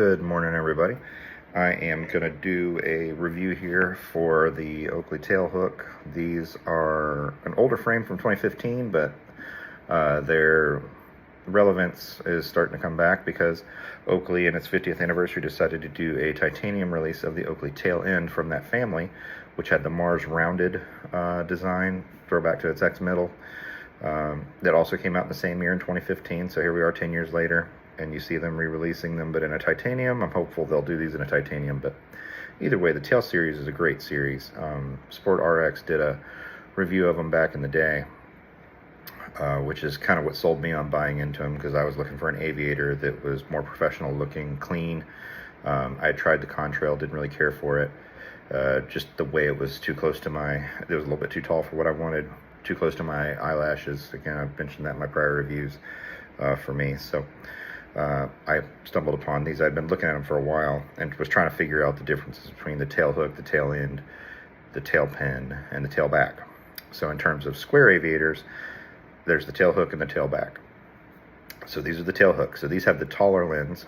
Good morning, everybody. I am going to do a review here for the Oakley Tailhook. These are an older frame from 2015, but their relevance is starting to come back because Oakley, in its 50th anniversary, decided to do a titanium release of the Oakley Tailend from that family, which had the Mars rounded design, throwback to its ex-middle. That also came out in the same year in 2015, so here we are 10 years later. And you see them re-releasing them, but in a titanium. I'm hopeful they'll do these in a titanium, but either way, the Tail series is a great series. Sport RX did a review of them back in the day, which is kind of what sold me on buying into them, because I was looking for an aviator that was more professional looking, clean. I had tried the Contrail, didn't really care for it. Just the way it was too close to it was a little bit too tall for what I wanted, too close to my eyelashes. Again, I've mentioned that in my prior reviews for me. So I stumbled upon these. I'd been looking at them for a while and was trying to figure out the differences between the Tailhook, the Tailend, the Tailpin, and the Tailback. So in terms of square aviators, there's the Tailhook and the Tailback. So these are the Tailhook. So these have the taller lens,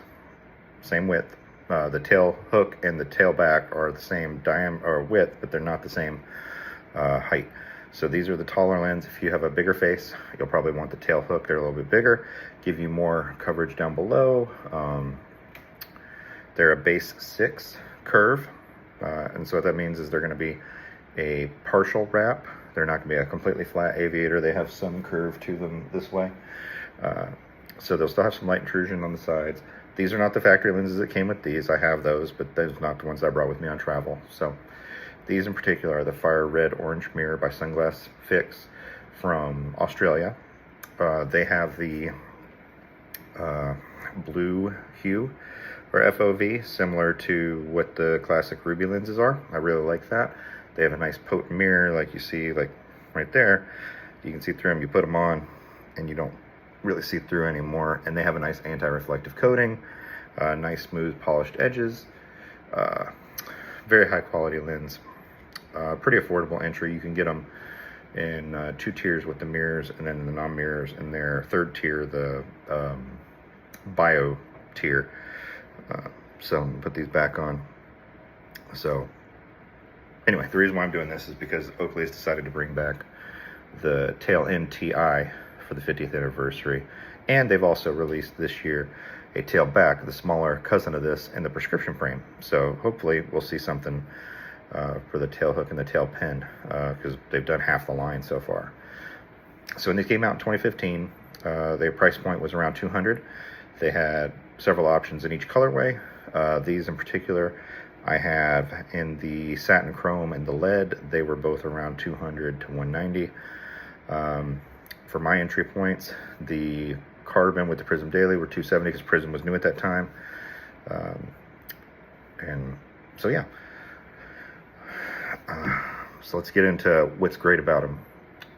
same width. The Tailhook and the Tailback are the same diameter or width, but they're not the same height. So these are the taller lens. If you have a bigger face, you'll probably want the Tailhook. They're a little bit bigger, give you more coverage down below. They're a base 6 curve, and so what that means is they're going to be a partial wrap. They're not going to be a completely flat aviator. They have some curve to them this way. So they'll still have some light intrusion on the sides. These are not the factory lenses that came with these. I have those, but those are not the ones I brought with me on travel. So these in particular are the Fire Red Orange Mirror by Sunglass Fix from Australia. They have the blue hue or FOV, similar to what the classic Ruby lenses are. I really like that. They have a nice potent mirror, like you see, like right there. You can see through them. You put them on, and you don't really see through anymore. And they have a nice anti-reflective coating, nice smooth polished edges, very high quality lens. Pretty affordable entry. You can get them in 2 tiers with the mirrors, and then the non-mirrors in their 3rd tier, the bio tier. So I'm gonna put these back on. So anyway, the reason why I'm doing this is because Oakley has decided to bring back the Tailend TI for the 50th anniversary, and they've also released this year a Tailback, the smaller cousin of this, in the prescription frame. So hopefully we'll see something for the Tailhook and the Tailpin, because they've done half the line so far. So when they came out in 2015, their price point was around $200. They had several options in each colorway. These in particular, I have in the satin chrome and the lead. They were both around $200 to $190. For my entry points, the carbon with the Prism Daily were $270 because Prism was new at that time. And so yeah. So let's get into what's great about them.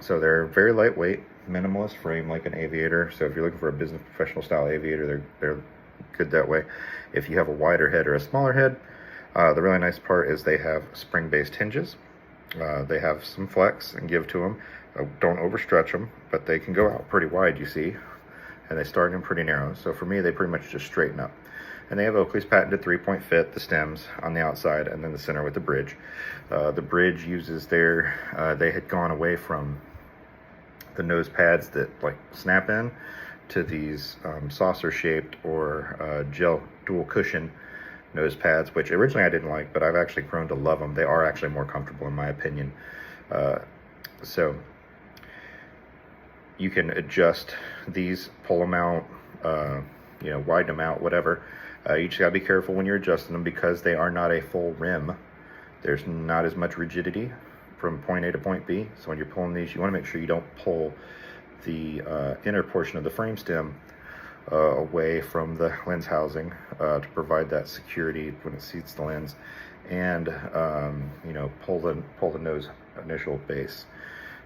So they're very lightweight, minimalist frame like an aviator. So if you're looking for a business professional style aviator, they're good that way. If you have a wider head or a smaller head, the really nice part is they have spring-based hinges. They have some flex and give to them. Don't overstretch them, but they can go out pretty wide, you see, and they start in pretty narrow. So for me, they pretty much just straighten up. And they have Oakley's patented 3-point fit, the stems on the outside, and then the center with the bridge. The bridge uses they had gone away from the nose pads that like snap in to these saucer-shaped or gel dual cushion nose pads, which originally I didn't like, but I've actually grown to love them. They are actually more comfortable in my opinion. So you can adjust these, pull them out, widen them out, whatever. You just gotta be careful when you're adjusting them because they are not a full rim. There's not as much rigidity from point A to point B. So when you're pulling these, you wanna make sure you don't pull the inner portion of the frame stem away from the lens housing to provide that security when it seats the lens, and pull the nose initial base.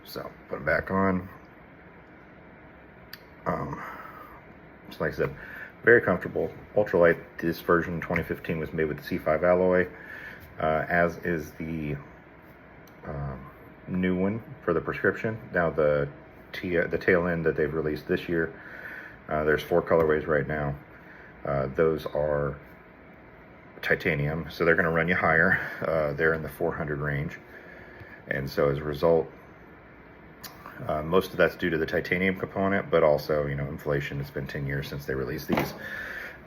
So put them back on. So like I said, very comfortable, ultralight. This version 2015 was made with the C5 alloy, as is the new one for the prescription. Now the Tailend that they've released this year, there's 4 colorways right now. Those are titanium, so they're going to run you higher. They're in the 400 range, and so as a result, most of that's due to the titanium component, but also, you know, inflation. It's been 10 years since they released these.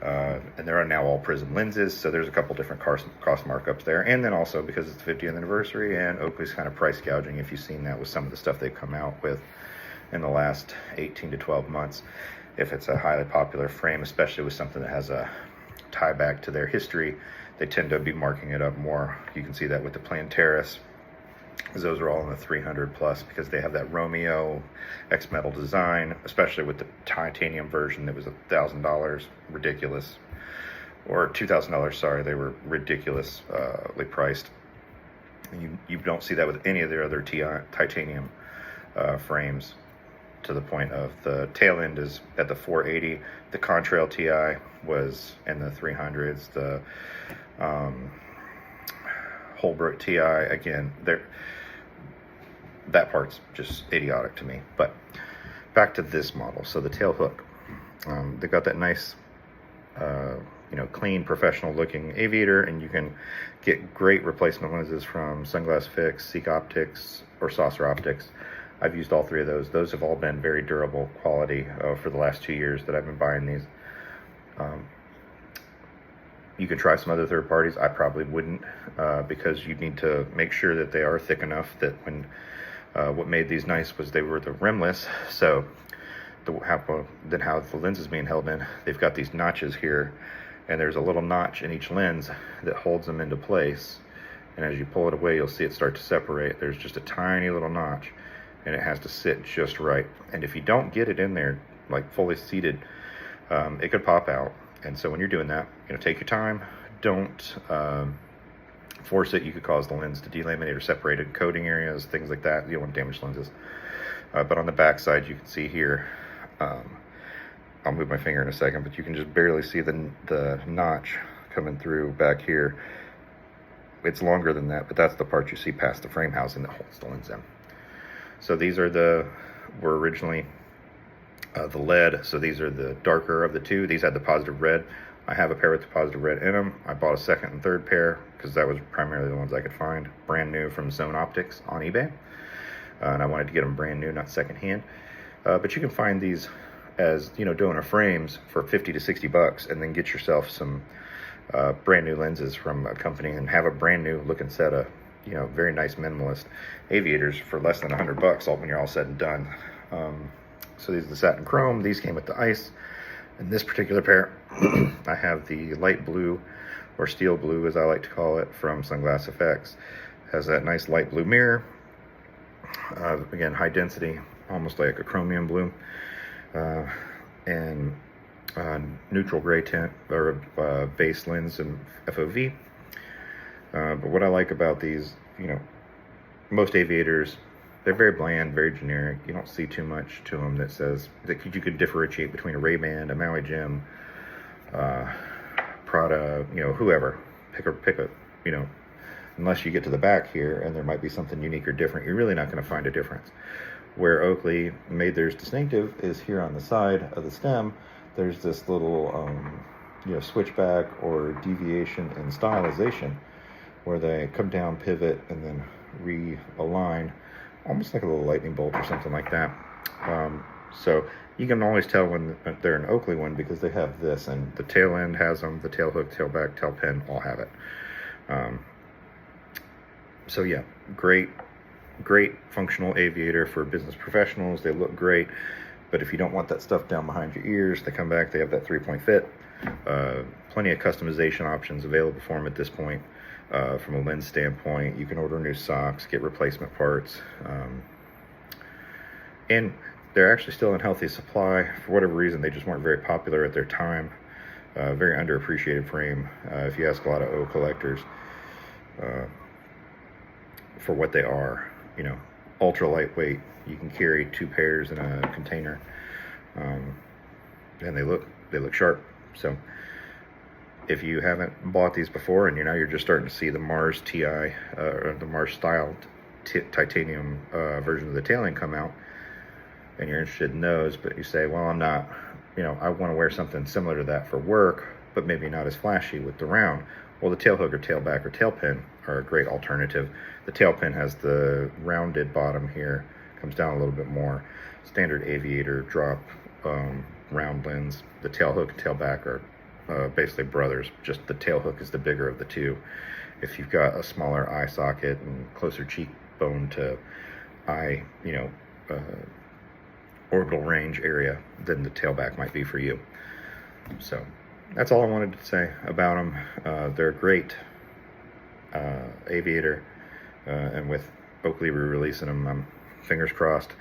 And there are now all prism lenses, so there's a couple different cost markups there. And then also because it's the 50th anniversary, and Oakley's kind of price gouging, if you've seen that with some of the stuff they've come out with in the last 18 to 12 months. If it's a highly popular frame, especially with something that has a tie back to their history, they tend to be marking it up more. You can see that with the Plantaris, because those are all in the 300 plus, because they have that Romeo X metal design, especially with the titanium version that was $1,000, ridiculous, or $2,000, sorry, they were ridiculously priced. You don't see that with any of their other titanium frames, to the point of the Tailend is at the 480, the Contrail TI was in the 300s, the Holbrook TI, again, that part's just idiotic to me. But back to this model. So the Tailhook, they got that nice, you know, clean, professional looking aviator, and you can get great replacement lenses from Sunglass Fix, Seek Optics, or Saucer Optics. I've used all three of those. Those have all been very durable quality for the last 2 years that I've been buying these. You can try some other third parties. I probably wouldn't, because you need to make sure that they are thick enough that when what made these nice was they were the rimless. So how the lens is being held in, they've got these notches here, and there's a little notch in each lens that holds them into place. And as you pull it away, you'll see it start to separate. There's just a tiny little notch, and it has to sit just right. And if you don't get it in there, like fully seated, it could pop out. And so when you're doing that, you know, take your time. Don't force it. You could cause the lens to delaminate or separate in coating areas, things like that. You don't want to damage lenses. But on the back side, you can see here, I'll move my finger in a second, but you can just barely see the notch coming through back here. It's longer than that, but that's the part you see past the frame housing that holds the lens in. So these were originally the lead, so these are the darker of the two. These had the positive red. I have a pair with the positive red in them. I bought a second and third pair because that was primarily the ones I could find brand new from Zone Optics on eBay, and I wanted to get them brand new, not secondhand. But you can find these as, you know, donor frames for 50 to 60 bucks, and then get yourself some brand new lenses from a company and have a brand new looking set of, you know, very nice minimalist aviators for less than 100 bucks all when you're all said and done. So these are the satin chrome. These came with the ice. In this particular pair, I have the light blue, or steel blue as I like to call it, from Sunglass FX. Has that nice light blue mirror. Again, high density, almost like a chromium blue. And neutral gray tint, or base lens and FOV. But what I like about these, you know, most aviators, they're very bland, very generic. You don't see too much to them that says that you could differentiate between a Ray-Ban, a Maui Jim, Prada, you know, whoever. Pick a, you know, unless you get to the back here and there might be something unique or different, you're really not going to find a difference. Where Oakley made theirs distinctive is here on the side of the stem. There's this little, you know, switchback or deviation in stylization, where they come down, pivot, and then realign, almost like a little lightning bolt or something like that. So you can always tell when they're an Oakley one because they have this, and the Tailend has them, the Tailhook, Tailback, Tailpin all have it. So yeah, great functional aviator for business professionals. They look great, but if you don't want that stuff down behind your ears, they come back, they have that 3-point fit. Plenty of customization options available for them at this point. From a lens standpoint, you can order new socks, get replacement parts, and they're actually still in healthy supply. For whatever reason, they just weren't very popular at their time. Very underappreciated frame, if you ask a lot of O collectors, for what they are. You know, ultra lightweight. You can carry 2 pairs in a container, and they look sharp. So if you haven't bought these before, and you're just starting to see the Mars TI, or the Mars styled titanium version of the Tailend come out, and you're interested in those, but you say, well, I'm not, you know, I want to wear something similar to that for work, but maybe not as flashy with the round. Well, the tailhook or tailback or tailpin are a great alternative. The tailpin has the rounded bottom here, comes down a little bit more. Standard aviator drop round lens. The tailhook and tailback are basically brothers, just the tailhook is the bigger of the two. If you've got a smaller eye socket and closer cheekbone to eye, orbital range area, then the tailback might be for you. So that's all I wanted to say about them. They're a great aviator, and with Oakley re-releasing them, I'm fingers crossed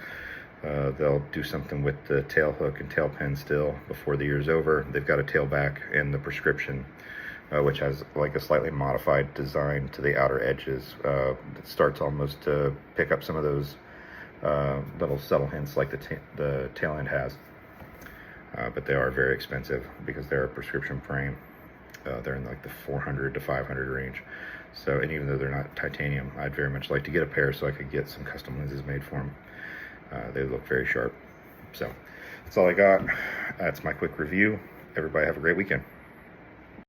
they'll do something with the tailhook and tailpin still before the year's over. They've got a tailback in the prescription, which has like a slightly modified design to the outer edges. It starts almost to pick up some of those little subtle hints like the Tailend has. But they are very expensive because they're a prescription frame. They're in like the 400 to 500 range. So, and even though they're not titanium, I'd very much like to get a pair so I could get some custom lenses made for them. They look very sharp. So that's all I got. That's my quick review. Everybody have a great weekend.